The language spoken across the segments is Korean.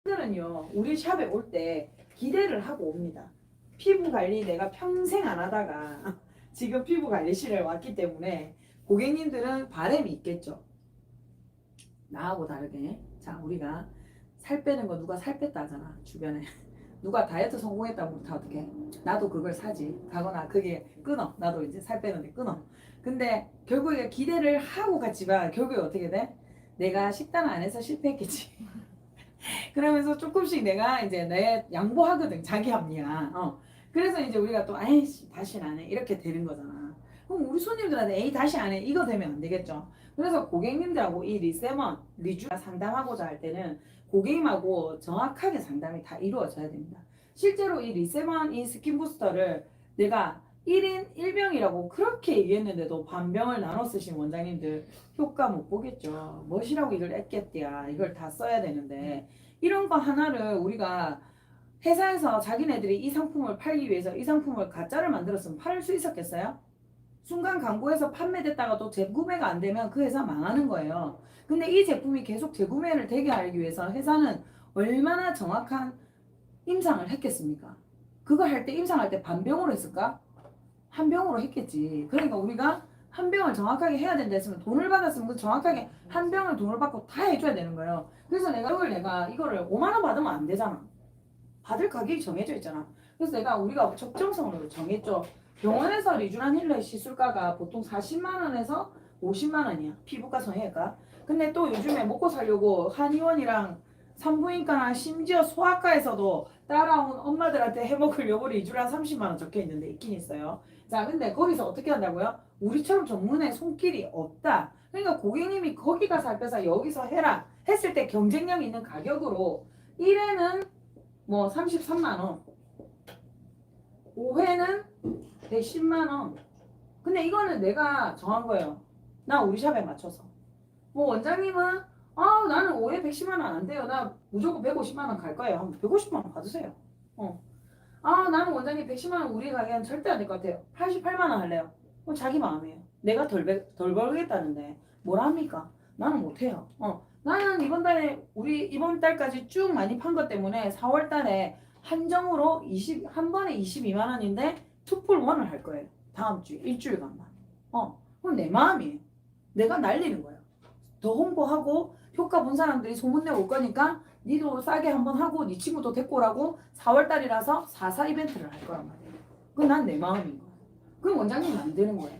들은요 우리 샵에 올 때 기대를 하고 옵니다. 피부 관리 내가 평생 안 하다가 지금 피부 관리실에 왔기 때문에 고객님들은 바람이 있겠죠. 나하고 다르게. 자, 우리가 살 빼는 거 누가 살 뺐다 하잖아 주변에. 누가 다이어트 성공했다고 다 어떻게 나도 그걸 사지 가거나 그게 끊어. 나도 이제 살 빼는데 끊어. 근데 결국에 기대를 하고 갔지만 결국에 어떻게 돼? 내가 식단 안에서 실패했겠지. 그러면서 조금씩 내가 이제 내 양보하거든. 자기 합리화. 그래서 이제 우리가 또 아이씨 다시 안 해. 이렇게 되는 거잖아. 그럼 우리 손님들한테 에이 다시 안 해. 이거 되면 안 되겠죠. 그래서 고객님들하고 이 리세먼, 리주가 상담하고자 할 때는 고객님하고 정확하게 상담이 다 이루어져야 됩니다. 실제로 이 리세먼 이 스킨 부스터를 내가 1인 1병이라고 그렇게 얘기했는데도 반병을 나눠 쓰신 원장님들 효과 못 보겠죠. 멋이라고 이걸 냈겠디야. 이걸 다 써야 되는데 이런 거 하나를 우리가 회사에서 자기네들이 이 상품을 팔기 위해서 이 상품을 가짜를 만들었으면 팔 수 있었겠어요? 순간 광고해서 판매됐다가도 재구매가 안 되면 그 회사 망하는 거예요. 근데 이 제품이 계속 재구매를 되게 하기 위해서 회사는 얼마나 정확한 임상을 했겠습니까? 그거 할 때 임상할 때 반병으로 했을까? 한 병으로 했겠지. 그러니까 우리가 한 병을 정확하게 해야 된다 했으면 돈을 받았으면 그 정확하게 한 병을 돈을 받고 다 해줘야 되는 거예요. 그래서 내가 이거를 5만 원 받으면 안 되잖아. 받을 가격이 정해져 있잖아. 그래서 우리가 적정선으로 정했죠. 병원에서 리쥬란 힐러의 시술가가 보통 40만 원에서 50만 원이야. 피부과 성형외과. 근데 또 요즘에 먹고 살려고 한의원이랑 산부인과나 심지어 소아과에서도 따라온 엄마들한테 해먹을 요거 리쥬란 30만 원 적혀 있는데 있긴 있어요. 자, 근데 거기서 어떻게 한다고요? 우리처럼 전문에 손길이 없다. 그러니까 고객님이 거기 가서 할 빼서 여기서 해라 했을 때 경쟁력 있는 가격으로 1회는 뭐 33만 원, 5회는 110만 원. 근데 이거는 내가 정한 거예요. 나 우리 샵에 맞춰서. 뭐 원장님은 나는 5회 110만 원 안 돼요. 나 무조건 150만 원 갈 거예요. 한번 150만 원 받으세요. 나는 원장님 110만 원 우리 가게는 절대 안 될 것 같아요. 88만 원 할래요. 그건 자기 마음이에요. 내가 덜 벌겠다는데 뭘 합니까? 나는 못해요. 나는 이번 달까지 쭉 많이 판 것 때문에 4월 달에 한정으로 한 번에 22만 원인데 투풀 원을 할 거예요. 다음 주에 일주일간만. 그건 내 마음이에요. 내가 날리는 거예요. 더 홍보하고 효과 본 사람들이 소문내고 올 거니까 니도 싸게 한번 하고 니 친구도 데리고 오라고 4월 달이라서 4사 이벤트를 할 거란 말이에요. 그건 난 내 마음인 거예요. 그건 원장님 만드는 거예요.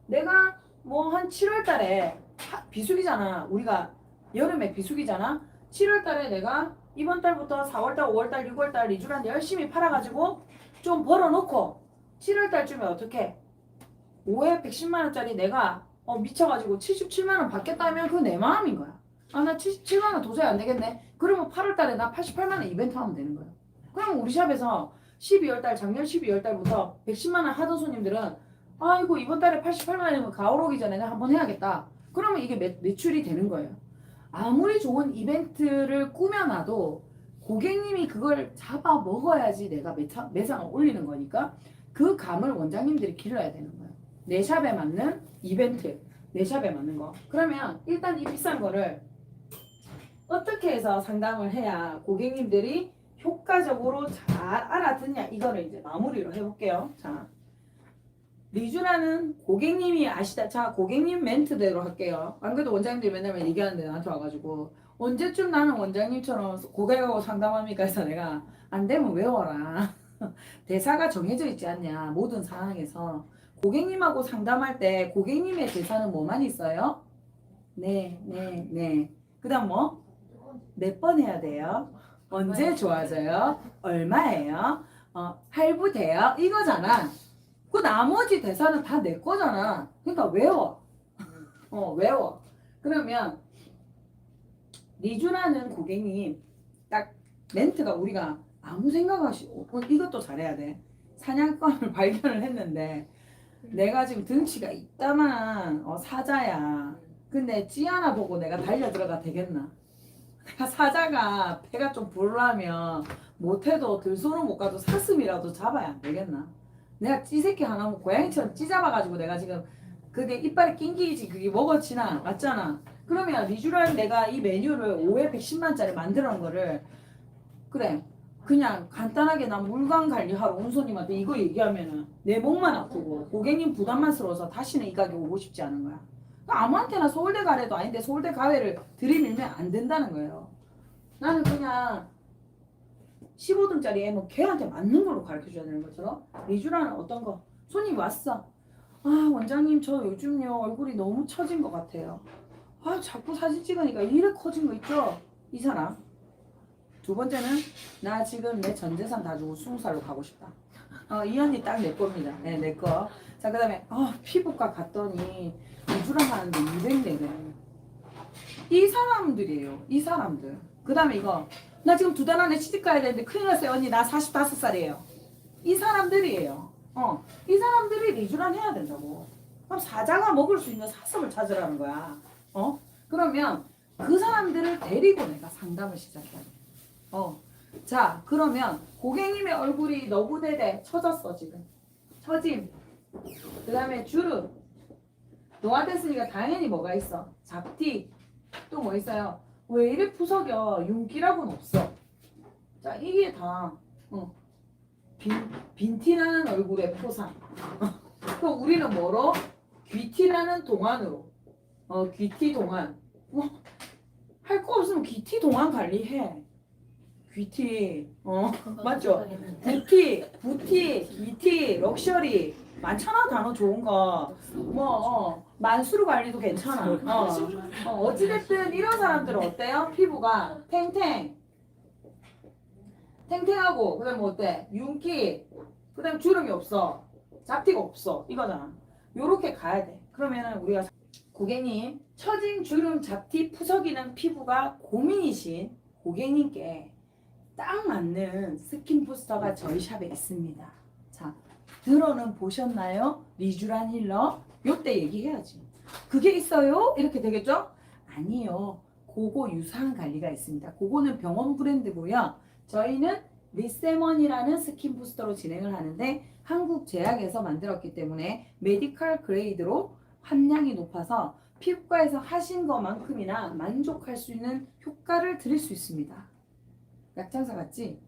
내가 뭐 한 7월 달에 비수기잖아. 우리가 여름에 비수기잖아. 7월 달에 내가 이번 달부터 4월 달, 5월 달, 6월 달 리쥬란 열심히 팔아가지고 좀 벌어놓고 7월 달쯤에 어떻게 5회 110만 원짜리 내가 미쳐가지고 77만 원 받겠다면 그건 내 마음인 거야. 나 77만 원 도저히 안 되겠네. 그러면 8월 달에 나 88만 원 이벤트 하면 되는 거야. 그럼 우리 샵에서 작년 12월 달부터 110만 원 하던 손님들은 아이고 이번 달에 88만 원이면 가을 오기 전에 내가 한번 해야겠다. 그러면 이게 매출이 되는 거예요. 아무리 좋은 이벤트를 꾸며놔도 고객님이 그걸 잡아 먹어야지 내가 매상을 올리는 거니까 그 감을 원장님들이 길러야 되는 거예요. 내 샵에 맞는 이벤트, 내 샵에 맞는 거. 그러면 일단 이 비싼 거를 어떻게 해서 상담을 해야 고객님들이 효과적으로 잘 알아듣냐 이거를 이제 마무리로 해볼게요. 자, 리쥬라는 고객님이 자 고객님 멘트대로 할게요. 안 그래도 원장님들이 맨날 얘기하는데 나한테 와가지고 언제쯤 나는 원장님처럼 고객하고 상담합니까 해서 내가 안 되면 외워라. 대사가 정해져 있지 않냐 모든 상황에서. 고객님하고 상담할 때 고객님의 대사는 뭐만 있어요? 네, 네, 네. 그 다음 뭐? 몇 번 해야 돼요? 언제 좋아져요? 얼마예요? 할부돼요? 이거잖아. 그 나머지 대사는 다 내 거잖아. 그러니까 외워. 외워. 그러면 리쥬라는 고객님 딱 멘트가 우리가 아무 생각 없이 이것도 잘해야 돼. 사냥감을 발견을 했는데 내가 지금 등치가 있다만 사자야. 근데 찌 하나 보고 내가 달려 들어가 되겠나? 내가 사자가 배가 좀 부르려면 못해도 들소는 못 가도 사슴이라도 잡아야 안 되겠나? 내가 찌 새끼 하나 뭐 고양이처럼 찌 잡아가지고 내가 지금 그게 이빨에 낑기지 그게 먹어치나 맞잖아. 그러면 리쥬란 내가 이 메뉴를 5회 110만짜리 만들어 놓은 거를 그래. 그냥 간단하게 나 물건 관리하러 온 손님한테 이거 얘기하면은 내 목만 아프고 고객님 부담만 스러워서 다시는 이 가게 오고 싶지 않은 거야. 그러니까 아무한테나 서울대 가래도 아닌데 서울대 가래를 들이밀면 안 된다는 거예요. 나는 그냥 15등짜리 애는 걔한테 맞는 걸로 가르쳐 줘야 되는 것처럼 리쥬라는 어떤 거 손님 왔어. 아 원장님 저 요즘요 얼굴이 너무 처진 것 같아요. 아 자꾸 사진 찍으니까 이래 커진 거 있죠? 이 사람. 두 번째는 나 지금 내 전 재산 다 주고 20살로 가고 싶다. 이 언니 딱 내 겁니다. 네, 내 거. 자 그다음에 피부과 갔더니 리쥬라 하는데 200내래. 이 사람들이에요. 이 사람들. 그다음에 이거 나 지금 2달 안에 시집 가야 되는데 큰일 났어요 언니 나 45살이에요. 이 사람들이에요. 이 사람들이 리쥬란 해야 된다고. 그럼 사자가 먹을 수 있는 사슴을 찾으라는 거야. 그러면 그 사람들을 데리고 내가 상담을 시작해야 돼. 자 그러면 고객님의 얼굴이 너구대대 처졌어 지금. 처짐. 그 다음에 주름. 노화됐으니까 당연히 뭐가 있어? 잡티. 또 뭐 있어요? 왜 이래 푸석여? 윤기라고는 없어. 자 이게 다 빈티나는 얼굴의 표상. 그럼 우리는 뭐로? 귀티나는 동안으로. 귀티 동안. 할 거 없으면 귀티 동안 관리해. 귀티. 맞죠? 부티, 귀티, 럭셔리. 많잖아 단어 좋은 거. 만수르 관리도 괜찮아. 어찌됐든 이런 사람들은 어때요? 피부가 탱탱하고 그다음 뭐 어때? 윤기, 그다음 주름이 없어, 잡티가 없어 이거잖아. 요렇게 가야 돼. 그러면은 우리가 고객님 처진 주름, 잡티, 푸석이는 피부가 고민이신 고객님께 딱 맞는 스킨 부스터가 저희 샵에 있습니다. 자, 들어는 보셨나요? 리쥬란 힐러 요때 얘기해야지. 그게 있어요? 이렇게 되겠죠? 아니요. 그거 유사한 관리가 있습니다. 그거는 병원 브랜드고요. 저희는 리세먼이라는 스킨 부스터로 진행을 하는데 한국 제약에서 만들었기 때문에 메디컬 그레이드로 함량이 높아서 피부과에서 하신 것만큼이나 만족할 수 있는 효과를 드릴 수 있습니다. 약장사 같지?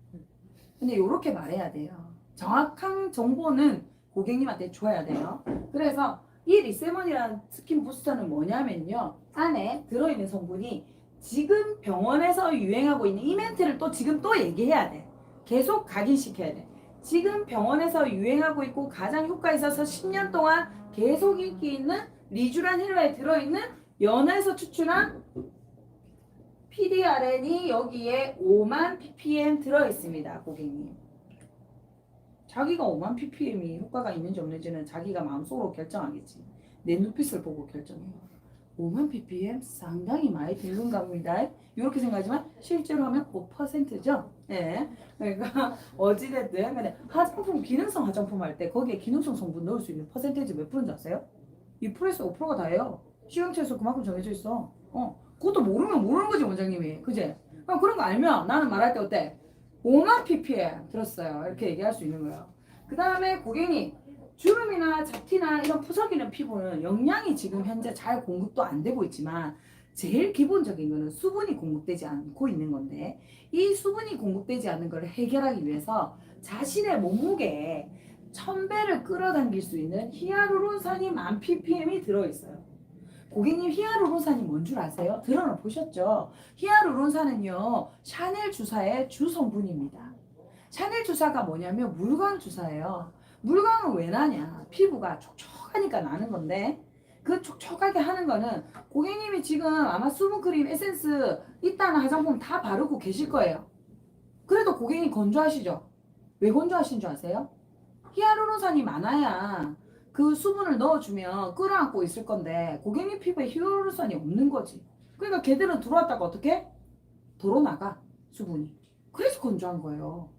근데 이렇게 말해야 돼요. 정확한 정보는 고객님한테 줘야 돼요. 그래서 이 리세먼이라는 스킨 부스터는 뭐냐면요. 안에 들어있는 성분이 지금 병원에서 유행하고 있는 이 멘트를 또 지금 또 얘기해야 돼. 계속 각인시켜야 돼. 지금 병원에서 유행하고 있고 가장 효과 있어서 10년 동안 계속 인기 있는 리쥬란 힐러에 들어있는 연에서 추출한 PDRN이 여기에 5만 ppm 들어있습니다. 고객님. 자기가 5만 ppm이 효과가 있는지 없는지는 자기가 마음속으로 결정하겠지. 내 눈빛을 보고 결정해요. 5만 ppm 상당히 많이 들는 겁니다. 이렇게 생각하지만 실제로 하면 5%죠. 네. 그러니까 어찌됐든 근데 화장품 기능성 화장품 할 때 거기에 기능성 성분 넣을 수 있는 퍼센테이지 몇 프로인지 아세요? 2%에서 5%가 다예요. 시황처에서 그만큼 정해져 있어. 그것도 모르면 모르는 거지 원장님이. 그제? 그럼 그런 거 알면 나는 말할 때 어때? 5만 ppm 들었어요. 이렇게 얘기할 수 있는 거예요. 그 다음에 고객님 주름이나 잡티나 이런 푸석이는 피부는 영양이 지금 현재 잘 공급도 안 되고 있지만 제일 기본적인 거는 수분이 공급되지 않고 있는 건데 이 수분이 공급되지 않는 걸 해결하기 위해서 자신의 몸무게에 1000배를 끌어당길 수 있는 히알루론산이 10,000 ppm이 들어있어요. 고객님 히알루론산이 뭔 줄 아세요? 들어는 보셨죠? 히알루론산은요 샤넬 주사의 주성분입니다. 샤넬 주사가 뭐냐면 물광 주사예요. 물광은 왜 나냐? 피부가 촉촉하니까 나는 건데 그 촉촉하게 하는 거는 고객님이 지금 아마 수분크림, 에센스 이따나 화장품 다 바르고 계실 거예요. 그래도 고객님 건조하시죠? 왜 건조하신 줄 아세요? 히알루론산이 많아야 그 수분을 넣어주면 끌어안고 있을 건데 고객님 피부에 히알루론산이 없는 거지. 그러니까 걔들은 들어왔다가 어떻게? 도로 나가 수분이. 그래서 건조한 거예요.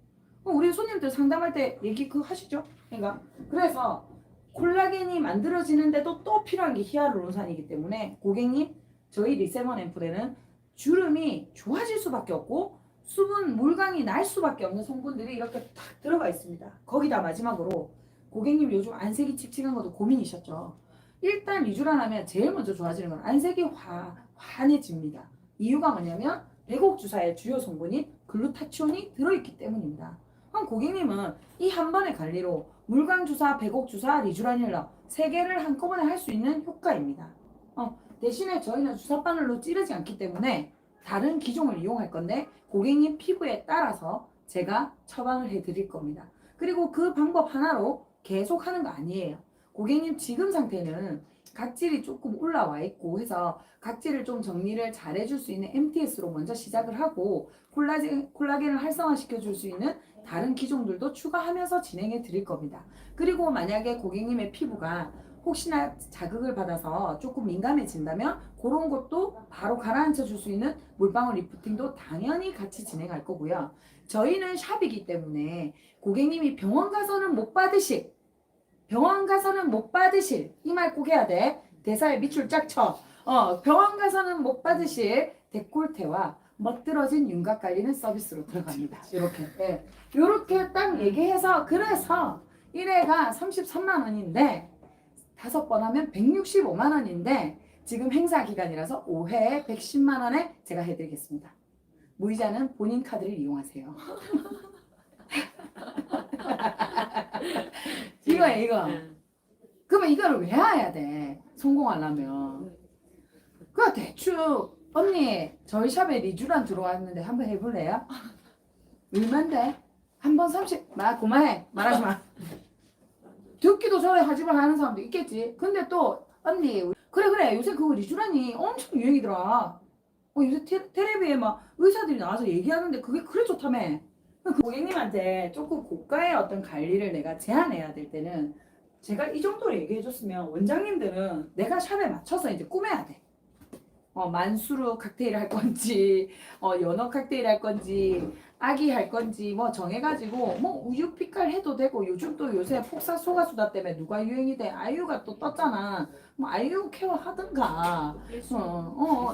그럼 우리 손님들 상담할 때 얘기 그 하시죠? 그러니까 그래서 콜라겐이 만들어지는데도 또 필요한 게 히알루론산이기 때문에 고객님 저희 리세먼 앰플에는 주름이 좋아질 수밖에 없고 수분 물광이 날 수밖에 없는 성분들이 이렇게 딱 들어가 있습니다. 거기다 마지막으로 고객님 요즘 안색이 칙칙한 것도 고민이셨죠. 일단 리쥬란 하면 제일 먼저 좋아지는 건 안색이 환해집니다. 이유가 뭐냐면 백옥주사의 주요 성분인 글루타치온이 들어있기 때문입니다. 그럼 고객님은 이 한 번의 관리로 물광 주사, 백옥 주사, 리쥬라닐러 3개를 한꺼번에 할 수 있는 효과입니다. 대신에 저희는 주사 바늘로 찌르지 않기 때문에 다른 기종을 이용할 건데 고객님 피부에 따라서 제가 처방을 해드릴 겁니다. 그리고 그 방법 하나로 계속 하는 거 아니에요. 고객님 지금 상태는 각질이 조금 올라와 있고 해서 각질을 좀 정리를 잘 해줄 수 있는 MTS로 먼저 시작을 하고 콜라겐을 활성화시켜 줄 수 있는 다른 기종들도 추가하면서 진행해 드릴 겁니다. 그리고 만약에 고객님의 피부가 혹시나 자극을 받아서 조금 민감해진다면 그런 것도 바로 가라앉혀 줄 수 있는 물방울 리프팅도 당연히 같이 진행할 거고요. 저희는 샵이기 때문에 고객님이 병원 가서는 못 받으실 이 말 꼭 해야 돼. 대사에 밑줄 쫙 쳐. 병원 가서는 못 받으실 데콜테와 멋들어진 윤곽 관리는 서비스로 들어갑니다. 이렇게. 네. 이렇게 딱 얘기해서 그래서 1회가 33만 원인데 5번 하면 165만 원인데 지금 행사 기간이라서 5회에 110만 원에 제가 해드리겠습니다. 무이자는 본인 카드를 이용하세요. 이거. 그러면 이거를 왜 해야 돼? 성공하려면. 그 대충 언니 저희 샵에 리쥬란 들어왔는데 한번 해볼래요? 얼만데? 한 번 30. 그만해. 말하지 마. 듣기도 전에 하지만 하는 사람도 있겠지. 근데 또 언니 그래 요새 그거 리쥬란이 엄청 유행이더라. 요새 텔레비에 막 의사들이 나와서 얘기하는데 그게 그래 좋다며. 그 고객님한테 조금 고가의 어떤 관리를 내가 제안해야 될 때는 제가 이 정도로 얘기해줬으면 원장님들은 내가 샵에 맞춰서 이제 꾸며야 돼. 만수르 칵테일 할 건지, 연어 칵테일 할 건지, 아기 할 건지 뭐 정해가지고 뭐 우유 빛깔 해도 되고 요즘 또 요새 폭삭 소가수다 때문에 누가 유행이 돼? 아이유가 또 떴잖아. 뭐 아이유 케어 하든가,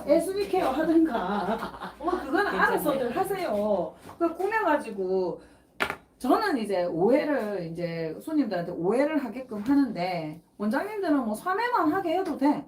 SB 케어 하든가, 그건 알아서들 하세요. 그 꾸며가지고 저는 이제 오해를 이제 손님들한테 오해를 하게끔 하는데 원장님들은 뭐 3회만 하게 해도 돼.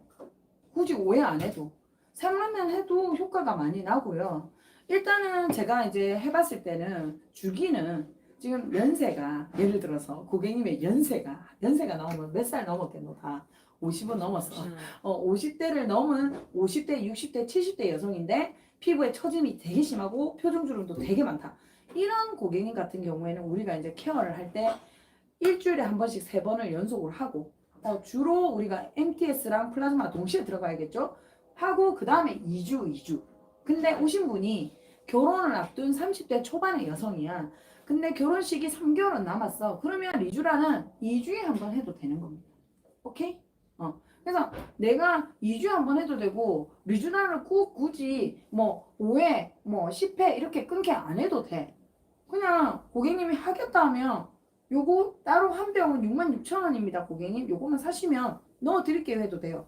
굳이 오해 안 해도. 생라면 해도 효과가 많이 나고요. 일단은 제가 이제 해봤을 때는 주기는 지금 연세가 예를 들어서 고객님의 연세가 넘으면 몇 살 넘었겠노 다 50은 넘었어. 50대를 넘은 50대, 60대, 70대 여성인데 피부에 처짐이 되게 심하고 표정주름도 되게 많다. 이런 고객님 같은 경우에는 우리가 이제 케어를 할 때 일주일에 한 번씩 3번을 연속으로 하고 주로 우리가 MTS랑 플라즈마 동시에 들어가야겠죠? 하고 그 다음에 2주. 근데 오신 분이 결혼을 앞둔 30대 초반의 여성이야. 근데 결혼식이 3개월은 남았어. 그러면 리쥬라는 2주에 한 번 해도 되는 겁니다. 오케이? 그래서 내가 2주에 한 번 해도 되고 리쥬라를 꼭 굳이 뭐 5회, 뭐 10회 이렇게 끊게 안 해도 돼. 그냥 고객님이 하겠다 하면 요거 따로 한 병은 66,000원입니다. 고객님 요거만 사시면 넣어드릴게요 해도 돼요.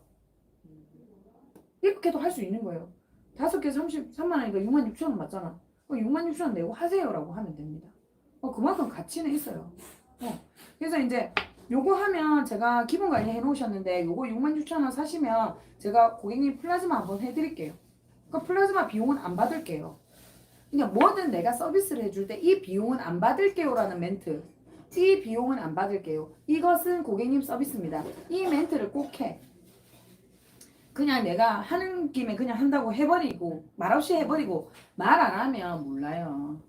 이렇게도 할 수 있는 거예요. 5개 33만 원이니까 66,000원 맞잖아. 66,000원 내고 하세요라고 하면 됩니다. 그만큼 가치는 있어요. 그래서 이제 요거 하면 제가 기본 관리 해놓으셨는데 요거 66,000원 사시면 제가 고객님 플라즈마 한번 해드릴게요. 그 플라즈마 비용은 안 받을게요. 그러니까 뭐든 내가 서비스를 해줄 때 이 비용은 안 받을게요라는 멘트. 이 비용은 안 받을게요. 이것은 고객님 서비스입니다. 이 멘트를 꼭 해. 그냥 내가 하는 김에 그냥 한다고 해버리고 말없이 해버리고 말 안 하면 몰라요.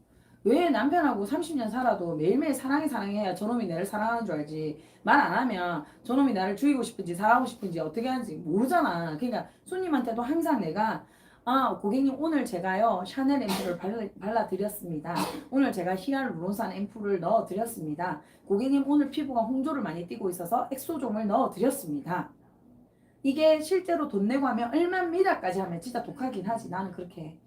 왜 남편하고 30년 살아도 매일매일 사랑해야 저놈이 나를 사랑하는 줄 알지. 말 안 하면 저놈이 나를 죽이고 싶은지 사랑하고 싶은지 어떻게 하는지 모르잖아. 그러니까 손님한테도 항상 내가 고객님 오늘 제가요 샤넬 앰플을 발라드렸습니다. 오늘 제가 히알루론산 앰플을 넣어드렸습니다. 고객님 오늘 피부가 홍조를 많이 띠고 있어서 엑소종을 넣어드렸습니다. 이게 실제로 돈 내고 하면 얼마입니다까지 하면 진짜 독하긴 하지. 나는 그렇게 해.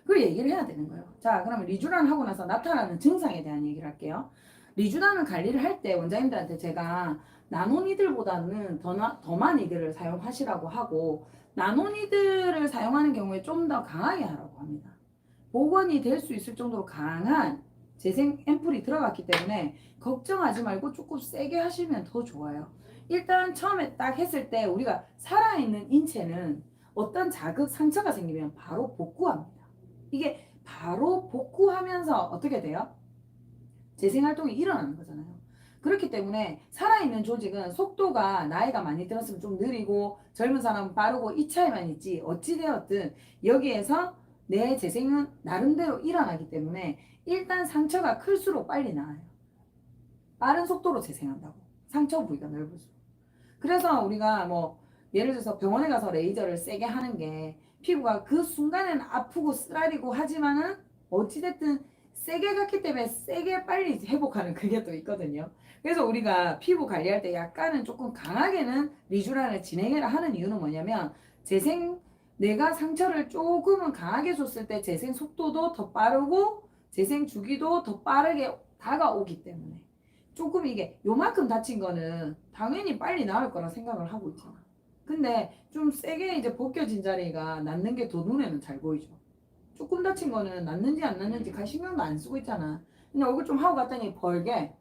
그걸 얘기를 해야 되는 거예요. 자, 그러면 리쥬란 하고 나서 나타나는 증상에 대한 얘기를 할게요. 리쥬란은 관리를 할 때 원장님들한테 제가 나노니들보다는 더만 니들을 사용하시라고 하고 나노니들을 사용하는 경우에 좀 더 강하게 하라고 합니다. 복원이 될 수 있을 정도로 강한 재생 앰플이 들어갔기 때문에 걱정하지 말고 조금 세게 하시면 더 좋아요. 일단 처음에 딱 했을 때 우리가 살아있는 인체는 어떤 자극, 상처가 생기면 바로 복구합니다. 이게 바로 복구하면서 어떻게 돼요? 재생활동이 일어나는 거잖아요. 그렇기 때문에 살아있는 조직은 속도가 나이가 많이 들었으면 좀 느리고 젊은 사람은 빠르고 이 차이만 있지 어찌되었든 여기에서 내 재생은 나름대로 일어나기 때문에 일단 상처가 클수록 빨리 나아요. 빠른 속도로 재생한다고. 상처 부위가 넓을수록. 그래서 우리가 뭐 예를 들어서 병원에 가서 레이저를 세게 하는 게 피부가 그 순간에는 아프고 쓰라리고 하지만은 어찌됐든 세게 갔기 때문에 세게 빨리 회복하는 그게 또 있거든요. 그래서 우리가 피부 관리할 때 약간은 조금 강하게는 리쥬란을 진행해라 하는 이유는 뭐냐면 재생 내가 상처를 조금은 강하게 줬을 때 재생 속도도 더 빠르고 재생 주기도 더 빠르게 다가오기 때문에 조금 이게 요만큼 다친 거는 당연히 빨리 나을 거라 생각을 하고 있잖아. 근데 좀 세게 이제 벗겨진 자리가 낫는 게 더 눈에는 잘 보이죠. 조금 다친 거는 낫는지 안 낫는지 갈 신경도 안 쓰고 있잖아. 근데 얼굴 좀 하고 갔더니 벌게.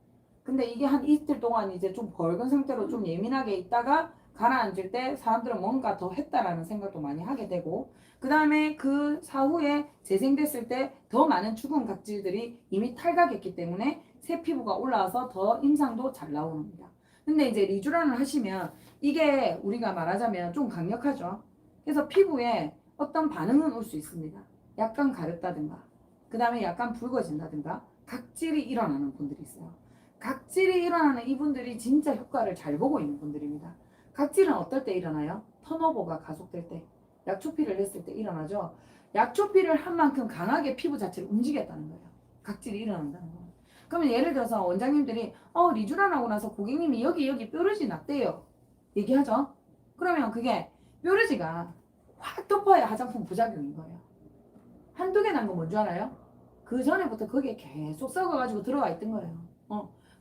근데 이게 한 이틀 동안 이제 좀 벌건 상태로 좀 예민하게 있다가 가라앉을 때 사람들은 뭔가 더 했다라는 생각도 많이 하게 되고 그 다음에 그 사후에 재생됐을 때 더 많은 죽은 각질들이 이미 탈각했기 때문에 새 피부가 올라와서 더 임상도 잘 나옵니다. 근데 이제 리쥬란을 하시면 이게 우리가 말하자면 좀 강력하죠. 그래서 피부에 어떤 반응은 올 수 있습니다. 약간 가렵다든가 그 다음에 약간 붉어진다든가 각질이 일어나는 분들이 있어요. 각질이 일어나는 이분들이 진짜 효과를 잘 보고 있는 분들입니다. 각질은 어떨 때 일어나요? 턴오버가 가속될 때, 약초피를 했을 때 일어나죠. 약초피를 한 만큼 강하게 피부 자체를 움직였다는 거예요. 각질이 일어난다는 거예요. 그러면 예를 들어서 원장님들이 리쥬란 하고 나서 고객님이 여기 뾰루지 났대요. 얘기하죠. 그러면 그게 뾰루지가 확 덮어야 화장품 부작용인 거예요. 한두 개 난 거 뭔 줄 알아요? 그 전에부터 거기에 계속 썩어가지고 들어가 있던 거예요.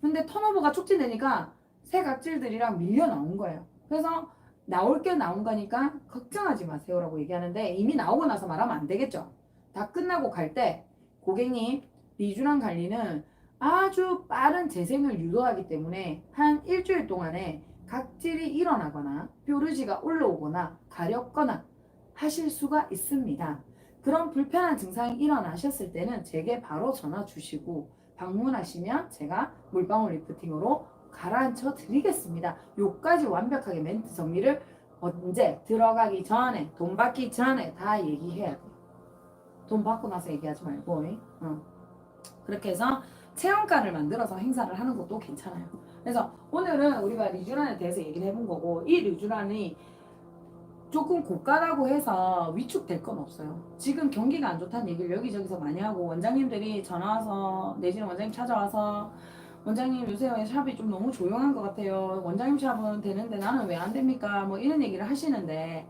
근데 턴오버가 촉진되니까 새 각질들이랑 밀려 나온 거예요. 그래서 나올 게 나온 거니까 걱정하지 마세요라고 얘기하는데 이미 나오고 나서 말하면 안 되겠죠. 다 끝나고 갈 때 고객님 리쥬란 관리는 아주 빠른 재생을 유도하기 때문에 한 일주일 동안에 각질이 일어나거나 뾰루지가 올라오거나 가렵거나 하실 수가 있습니다. 그런 불편한 증상이 일어나셨을 때는 제게 바로 전화 주시고 방문하시면 제가 물방울 리프팅으로 가라앉혀 드리겠습니다. 요까지 완벽하게 멘트 정리를 언제 들어가기 전에 돈 받기 전에 다 얘기해야 돼. 돈 받고 나서 얘기하지 말고. 그렇게 해서 체험관을 만들어서 행사를 하는 것도 괜찮아요. 그래서 오늘은 우리가 리쥬란에 대해서 얘기를 해본 거고 이 리쥬란이 조금 고가라고 해서 위축될 건 없어요. 지금 경기가 안 좋다는 얘기를 여기저기서 많이 하고 원장님들이 전화 와서 내지는 원장님 찾아와서 원장님 요새 샵이 좀 너무 조용한 것 같아요. 원장님 샵은 되는데 나는 왜 안 됩니까? 뭐 이런 얘기를 하시는데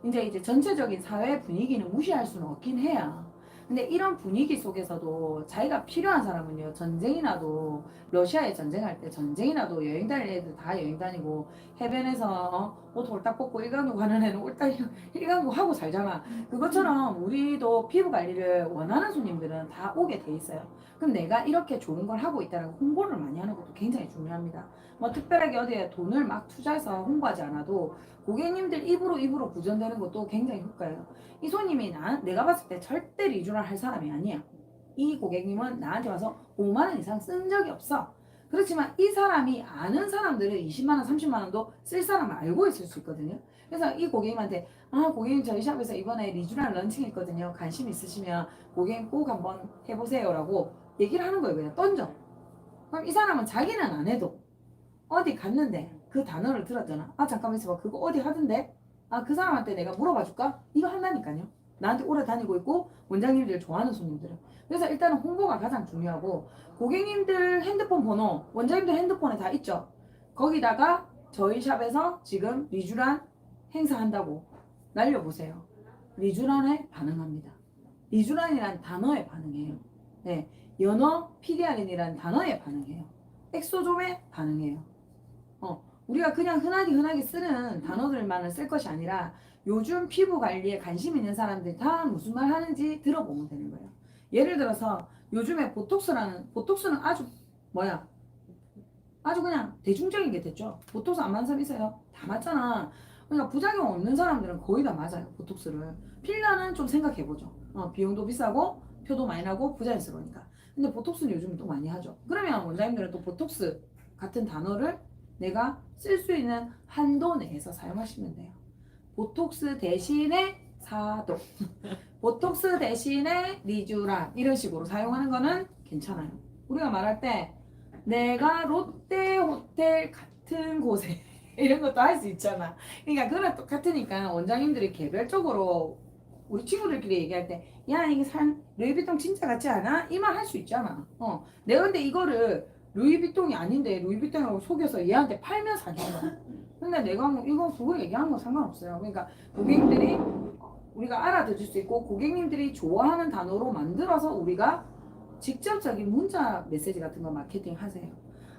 이제 전체적인 사회 분위기는 무시할 수는 없긴 해요. 근데 이런 분위기 속에서도 자기가 필요한 사람은요, 전쟁이 나도, 러시아에 전쟁할 때 전쟁이 나도 여행 다닐 애들 다 여행 다니고, 해변에서 옷 홀딱 벗고 일광욕 하는 애는 일광욕 하고 살잖아. 그것처럼 우리도 피부 관리를 원하는 손님들은 다 오게 돼 있어요. 그럼 내가 이렇게 좋은 걸 하고 있다는 홍보를 많이 하는 것도 굉장히 중요합니다. 뭐 특별하게 어디에 돈을 막 투자해서 홍보하지 않아도 고객님들 입으로 구전되는 것도 굉장히 효과예요. 이 손님이 내가 봤을 때 절대 리쥬란 할 사람이 아니야. 이 고객님은 나한테 와서 5만 원 이상 쓴 적이 없어. 그렇지만 이 사람이 아는 사람들은 20만 원, 30만 원도 쓸 사람을 알고 있을 수 있거든요. 그래서 이 고객님한테 고객님 저희 샵에서 이번에 리쥬란 런칭했거든요. 관심 있으시면 고객님 꼭 한번 해보세요라고 얘기를 하는 거예요. 그냥 던져. 그럼 이 사람은 자기는 안 해도 어디 갔는데 그 단어를 들었잖아. 잠깐만 있어봐. 그거 어디 하던데? 그 사람한테 내가 물어봐 줄까? 이거 한다니까요. 나한테 오래 다니고 있고 원장님들 좋아하는 손님들은. 그래서 일단은 홍보가 가장 중요하고 고객님들 핸드폰 번호 원장님들 핸드폰에 다 있죠. 거기다가 저희 샵에서 지금 리쥬란 행사한다고 날려보세요. 리쥬란에 반응합니다. 리쥬란이란 단어에 반응해요. 네, 연어 피디아린이라는 단어에 반응해요. 엑소좀에 반응해요. 우리가 그냥 흔하게 쓰는 단어들만을 쓸 것이 아니라 요즘 피부 관리에 관심 있는 사람들이 다 무슨 말 하는지 들어보면 되는 거예요. 예를 들어서 요즘에 보톡스는 아주 아주 그냥 대중적인 게 됐죠. 보톡스 안 맞는 사람 있어요? 다 맞잖아. 그러니까 부작용 없는 사람들은 거의 다 맞아요. 보톡스를. 필러는 좀 생각해보죠. 비용도 비싸고 표도 많이 나고 부자연스러우니까. 근데 보톡스는 요즘 또 많이 하죠. 그러면 원장님들은 또 보톡스 같은 단어를 내가 쓸 수 있는 한도 내에서 사용하시면 돼요. 보톡스 대신에 사도, 보톡스 대신에 리쥬란 이런 식으로 사용하는 거는 괜찮아요. 우리가 말할 때 내가 롯데 호텔 같은 곳에 이런 것도 할 수 있잖아. 그러니까 그거랑 똑같으니까 원장님들이 개별적으로 우리 친구들끼리 얘기할 때 야 이게 산 루이비통 진짜 같지 않아? 이 말 할 수 있잖아. 내가 근데 이거를 루이비통이 아닌데 루이비통이라고 속여서 얘한테 팔면 사기인 거야. 근데 내가 뭐 이거 그거 얘기하는 거 상관없어요. 그러니까 고객님들이 우리가 알아들을 수 있고 고객님들이 좋아하는 단어로 만들어서 우리가 직접적인 문자 메시지 같은 거 마케팅 하세요.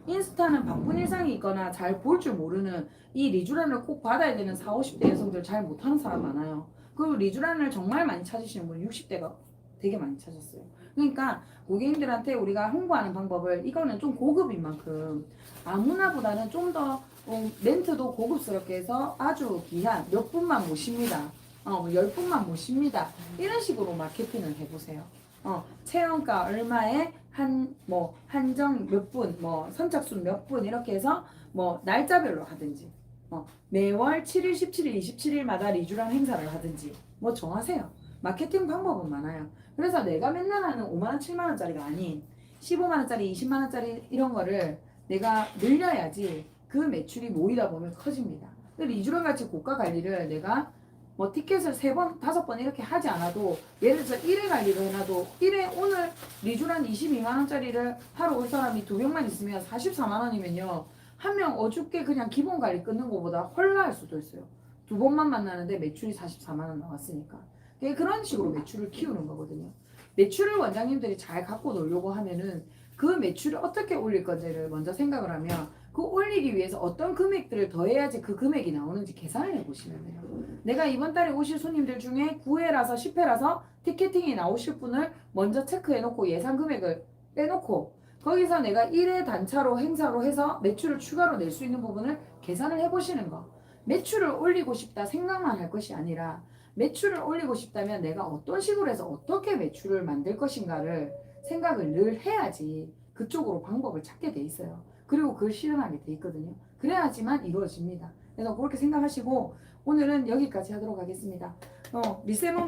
인스타는 바쁜 일상이 있거나 잘 볼 줄 모르는 이 리쥬란을 꼭 받아야 되는 40, 50대 여성들 잘 못하는 사람 많아요. 그리고 리쥬란을 정말 많이 찾으시는 분 60대가 되게 많이 찾았어요. 그러니까 고객님들한테 우리가 홍보하는 방법을 이거는 좀 고급인 만큼 아무나보다는 좀 더 멘트도 고급스럽게 해서 아주 귀한 몇 분만 모십니다. 10분만 모십니다. 이런 식으로 마케팅을 해보세요. 체험가 얼마에 한정 몇 분, 선착순 몇 분 이렇게 해서 날짜별로 하든지 매월 7일, 17일, 27일마다 리쥬란 행사를 하든지 정하세요. 마케팅 방법은 많아요. 그래서 내가 맨날 하는 5만원, 7만원짜리가 아닌 15만원짜리, 20만원짜리 이런 거를 내가 늘려야지 그 매출이 모이다 보면 커집니다. 리쥬란 같이 고가 관리를 내가 티켓을 3번, 5번 이렇게 하지 않아도 예를 들어서 1회 관리를 해놔도 1회 오늘 리쥬란 22만원짜리를 하러 올 사람이 2명만 있으면 44만원이면요. 한 명 어줍게 그냥 기본 관리 끊는 것보다 헐나할 수도 있어요. 2번만 만나는데 매출이 44만원 나왔으니까. 그런 식으로 매출을 키우는 거거든요. 매출을 원장님들이 잘 갖고 놀려고 하면은 그 매출을 어떻게 올릴 건지를 먼저 생각을 하면 그 올리기 위해서 어떤 금액들을 더해야지 그 금액이 나오는지 계산을 해보시면 돼요. 내가 이번 달에 오실 손님들 중에 9회라서 10회라서 티켓팅이 나오실 분을 먼저 체크해놓고 예상 금액을 빼놓고 거기서 내가 1회 단차로 행사로 해서 매출을 추가로 낼 수 있는 부분을 계산을 해보시는 거. 매출을 올리고 싶다 생각만 할 것이 아니라 매출을 올리고 싶다면 내가 어떤 식으로 해서 어떻게 매출을 만들 것인가를 생각을 늘 해야지 그쪽으로 방법을 찾게 돼 있어요. 그리고 그걸 실현하게 돼 있거든요. 그래야지만 이루어집니다. 그래서 그렇게 생각하시고 오늘은 여기까지 하도록 하겠습니다. 리세몬